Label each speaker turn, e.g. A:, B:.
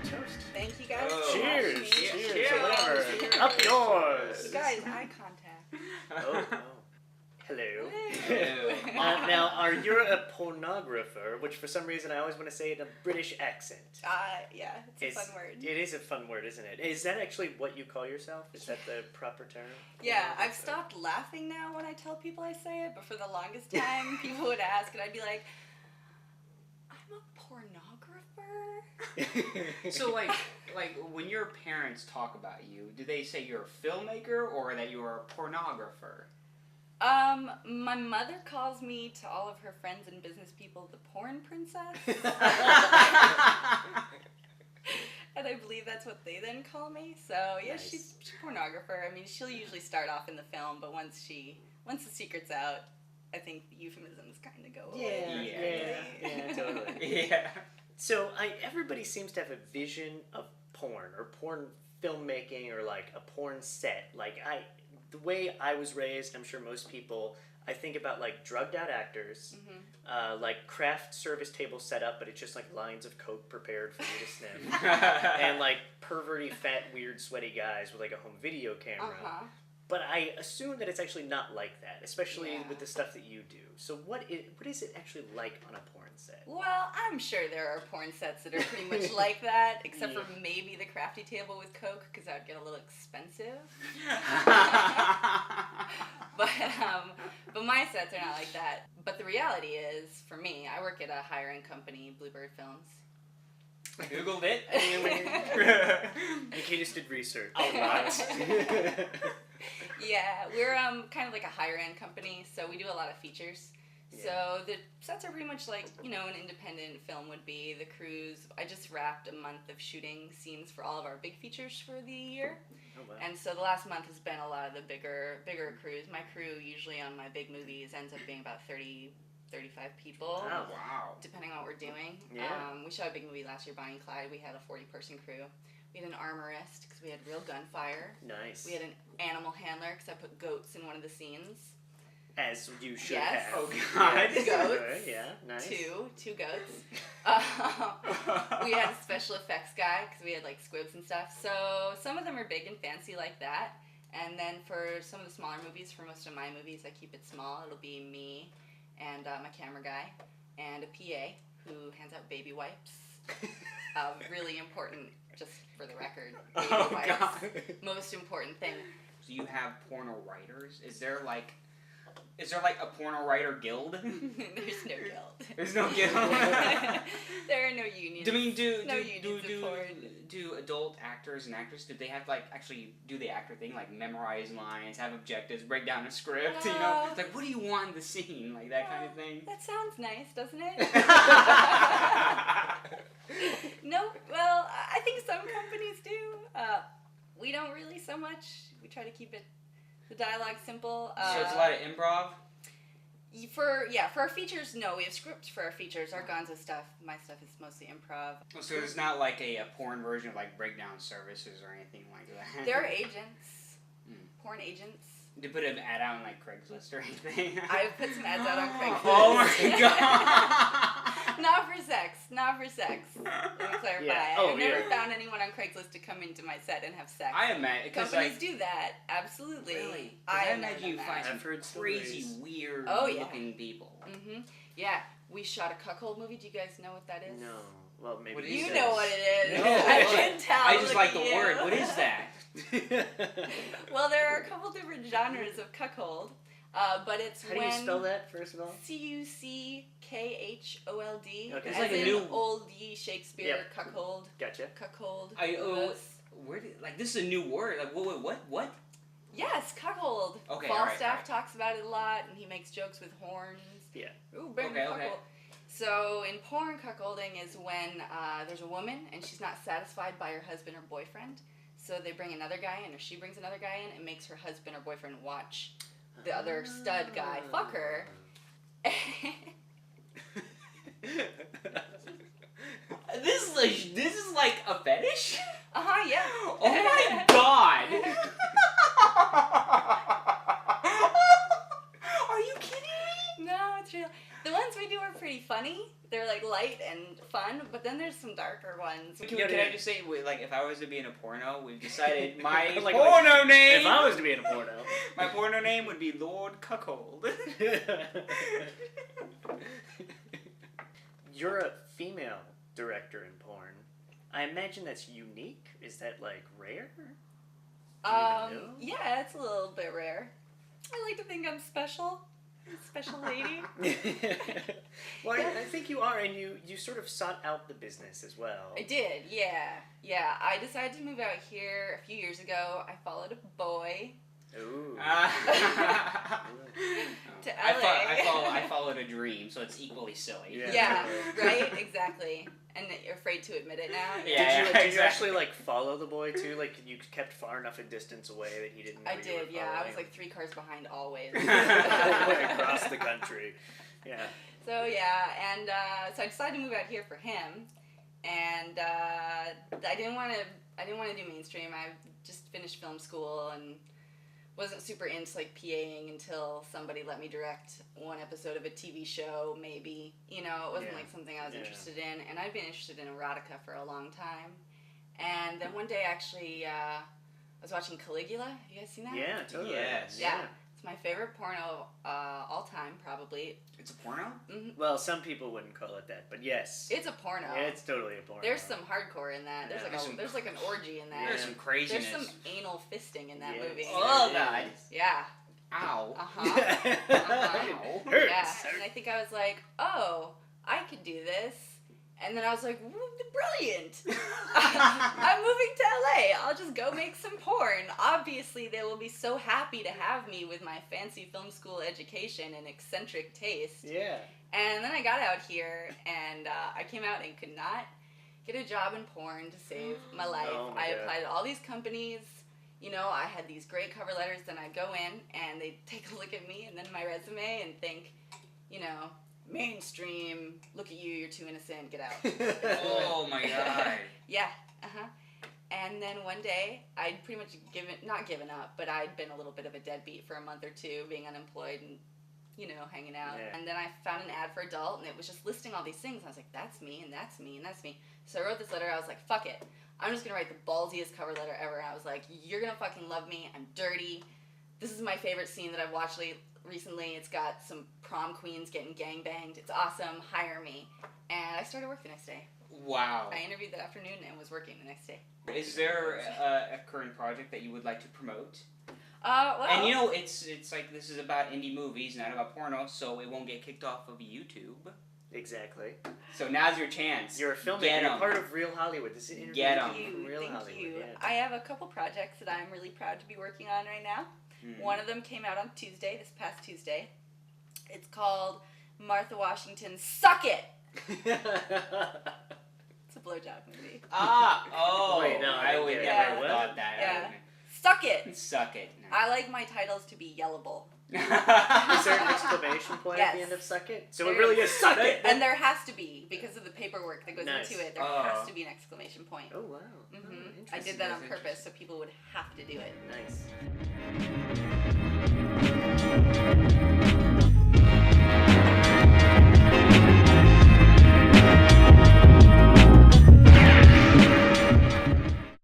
A: toast.
B: Thank you guys.
C: Oh.
B: for having
A: Cheers.
B: me.
A: Cheers.
C: Cheers.
A: Whatever.
B: Cheers.
A: Up yours.
B: You guys, eye contact.
A: Oh. Hello.
C: Hello.
A: Now, you're a pornographer, which for some reason I always want to say it in a British accent.
B: Yeah, it's a fun word.
A: It is a fun word, isn't it? Is that actually what you call yourself? Is that the proper term?
B: Yeah, I've stopped laughing now when I tell people I say it, but for the longest time, people would ask, and I'd be like, I'm a pornographer?
C: So, like when your parents talk about you, do they say you're a filmmaker or that you're a pornographer?
B: My mother calls me to all of her friends and business people the porn princess. And I believe that's what they then call me. So, yeah,
A: Nice.
B: she's a pornographer. I mean, she'll usually start off in the film, but once the secret's out, I think the euphemisms kind of go away.
A: Yeah, totally.
C: Yeah.
A: So, everybody seems to have a vision of porn or porn filmmaking or like a porn set. The way I was raised, I'm sure most people, I think about like drugged out actors, like craft service table set up, but it's just like lines of coke prepared for you to sniff, and like perverty, fat, weird, sweaty guys with like a home video camera. But I assume that it's actually not like that, especially with the stuff that you do. So what is it actually like on a porn set?
B: Well, I'm sure there are porn sets that are pretty much like that, except for maybe the crafty table with coke, because that would get a little expensive. But my sets are not like that. But the reality is, for me, I work at a higher end company, Bluebird Films.
C: I Googled it.
A: Nikki just did research. A lot.
B: Yeah, we're kind of like a higher end company, so we do a lot of features.
A: Yeah.
B: So the sets are pretty much like, an independent film would be. The crews, I just wrapped a month of shooting scenes for all of our big features for the year.
A: Oh, wow.
B: And so the last month has been a lot of the bigger crews. My crew usually on my big movies ends up being about 30, 35 people.
A: Oh,
C: wow.
B: Depending on what we're doing.
A: Yeah.
B: We shot a big movie last year, Bonnie and Clyde. We had a 40-person crew. We had an armorist because we had real gunfire.
A: Nice.
B: We had an animal handler because I put goats in one of the scenes.
A: As you should
B: Yes.
A: have.
C: Oh, God.
A: Yes.
B: Goats.
A: Good, yeah, nice.
B: Two goats. We had a special effects guy because we had like squibs and stuff. So some of them are big and fancy like that. And then for some of the smaller movies, for most of my movies, I keep it small. It'll be me and my camera guy and a PA who hands out baby wipes. Really important, just for the record. Baby wipes.
C: God.
B: Most important thing.
C: Do you have porno writers? Is there like a porno writer guild?
B: There's no guild.
C: There's no guild.
B: There are no unions.
C: I mean,
B: No unions of porn.
C: do adult actors and actresses, do they have to like actually do the actor thing, like memorize lines, have objectives, break down a script? It's like, what do you want in the scene, like that kind of thing.
B: That sounds nice, doesn't it? No, well, I think some companies do. We don't really so much. We try to keep the dialogue simple.
C: So it's a lot of improv.
B: For our features, no, we have scripts for our features. Our Gonzo stuff, my stuff is mostly improv.
C: So there's not like a porn version of like breakdown services or anything like that.
B: There are agents, porn agents.
C: To put an ad out on like Craigslist or anything.
B: I've put some ads out on Craigslist.
C: Oh my god!
B: Not for sex. Let me clarify.
A: Yeah.
B: I've never found anyone on Craigslist to come into my set and have sex.
C: I imagine because
B: Companies do that, absolutely.
C: Really?
B: I
C: imagine you find
A: I've
C: some
A: heard
C: crazy,
A: stories.
C: weird looking people.
B: Mm-hmm. Yeah, we shot a cuckold movie. Do you guys know what that is?
A: No. Well, maybe
C: What is
B: You
C: it?
B: know what it is.
C: No.
B: I can tell.
C: I just
B: look
C: like
B: at
C: the
B: you.
C: word. What is that?
B: Well, there are a couple different genres of cuckold, but it's
A: How do you spell that, first of all?
B: CuckhOld.
A: Okay.
B: As
C: It's like a
B: in
C: new-
B: old Shakespeare
A: Yep.
B: cuckold.
A: Gotcha.
B: Cuckold.
C: Where did this is a new word? Like what?
B: Yes, cuckold.
C: Okay,
B: Falstaff
C: alright.
B: talks about it a lot, and he makes jokes with horns.
A: Yeah.
B: Ooh, bring
C: Okay,
B: cuckold.
C: okay.
B: So in porn, cuckolding is when there's a woman and she's not satisfied by her husband or boyfriend. So they bring another guy in, or she brings another guy in, and makes her husband or boyfriend watch the other stud guy fuck her.
C: This is like a fetish?
B: Yeah.
C: Oh my god! Are you kidding me?
B: No, it's real. The ones we do are pretty funny. They're like light and fun, but then there's some darker ones. ones.
C: Can I just say, like, if I was to be in a porno, we've decided my
A: Like,
C: porno name.
A: If I was to be in a porno,
C: my porno name would be Lord Cuckold.
A: You're a female director in porn. I imagine that's unique. Is that like rare? Do you even know?
B: Yeah, it's a little bit rare. I like to think I'm special. I'm a special lady.
A: Well, I think you are, and you sort of sought out the business as well.
B: I did, yeah. I decided to move out here a few years ago. I followed a boy
A: Ooh.
B: to LA.
C: I followed a dream, so it's equally silly.
B: Yeah, right? Exactly. And you're afraid to admit it now?
C: Yeah.
A: Did you actually like follow the boy too? Like you kept far enough a distance away that he didn't know
B: I
A: you
B: did,
A: were
B: yeah. I
A: following
B: was like 3 cars behind always.
A: him? Across the country. Yeah.
B: So yeah, and so I decided to move out here for him, and I didn't want to do mainstream. I just finished film school and wasn't super into like PAing until somebody let me direct one episode of a TV show, maybe. You know, it wasn't like something I was interested in, and I've been interested in erotica for a long time. And then one day, actually, I was watching Caligula. Have you guys seen that?
A: Yeah, totally.
C: Yes.
B: Yeah. It's my favorite porno all time, probably.
C: It's a porno?
B: Mm-hmm.
A: Well, some people wouldn't call it that, but yes.
B: It's a porno.
A: Yeah, it's totally a porno.
B: There's some hardcore in that. There's
A: Yeah.
B: there's like an orgy in that.
C: There's some craziness.
B: There's some anal fisting in that
A: Yes.
B: movie.
C: Oh, God.
B: Yeah.
C: Ow.
B: Uh-huh.
A: It hurts.
B: Yeah. And I think I was like, oh, I could do this. And then I was like, brilliant. I'm moving to LA. I'll just go make some porn. Obviously, they will be so happy to have me with my fancy film school education and eccentric taste.
A: Yeah.
B: And then I got out here, and I came out and could not get a job in porn to save my life.
A: Oh my
B: I
A: God.
B: applied to all these companies. You know, I had these great cover letters. Then I'd go in, and they'd take a look at me and then my resume and think, you know, mainstream, look at you, you're too innocent, get out.
C: Oh, my God.
B: Yeah, uh-huh. And then one day, I'd pretty much not given up, but I'd been a little bit of a deadbeat for a month or two, being unemployed and, you know, hanging out.
A: Yeah.
B: And then I found an ad for adult, and it was just listing all these things. I was like, that's me, and that's me, and that's me. So I wrote this letter. I was like, fuck it. I'm just going to write the ballsiest cover letter ever. I was like, you're going to fucking love me. I'm dirty. This is my favorite scene that I've watched recently. It's got some prom queens getting gangbanged. It's awesome. Hire me. And I started work the next day.
C: Wow.
B: I interviewed that afternoon and was working the next day.
C: Is there a current project that you would like to promote?
B: Well,
C: And you know, it's like this is about indie movies, not about porno, so it won't get kicked off of YouTube.
A: Exactly.
C: So now's your chance.
A: You're a filmmaker.
C: Get
A: You're
C: 'em.
A: part of Real Hollywood. This is an interview
C: Get 'em.
A: from
B: Thank you.
A: Real
B: Thank
A: Hollywood.
B: you.
A: Yeah.
B: I have a couple projects that I'm really proud to be working on right now. One of them came out on Tuesday, this past Tuesday. It's called Martha Washington's Suck It! It's a blowjob movie.
C: Oh.
A: Wait, no,
C: I would
A: yeah,
C: never
A: what?
C: thought that.
B: Yeah. Suck it!
C: Suck it.
B: I like my titles to be yellable.
A: Is there an exclamation point at the
B: Yes.
A: end of suck it? So
B: There
A: it really
B: is.
A: is suck it!
B: And there has to be, because of the paperwork that goes
A: Nice.
B: into it, there
C: Oh.
B: has to be an exclamation point.
A: Oh, wow.
B: Hmm
A: Oh,
B: I
A: interesting.
B: did that on
C: That's
B: purpose so people would have to do it.
A: Nice.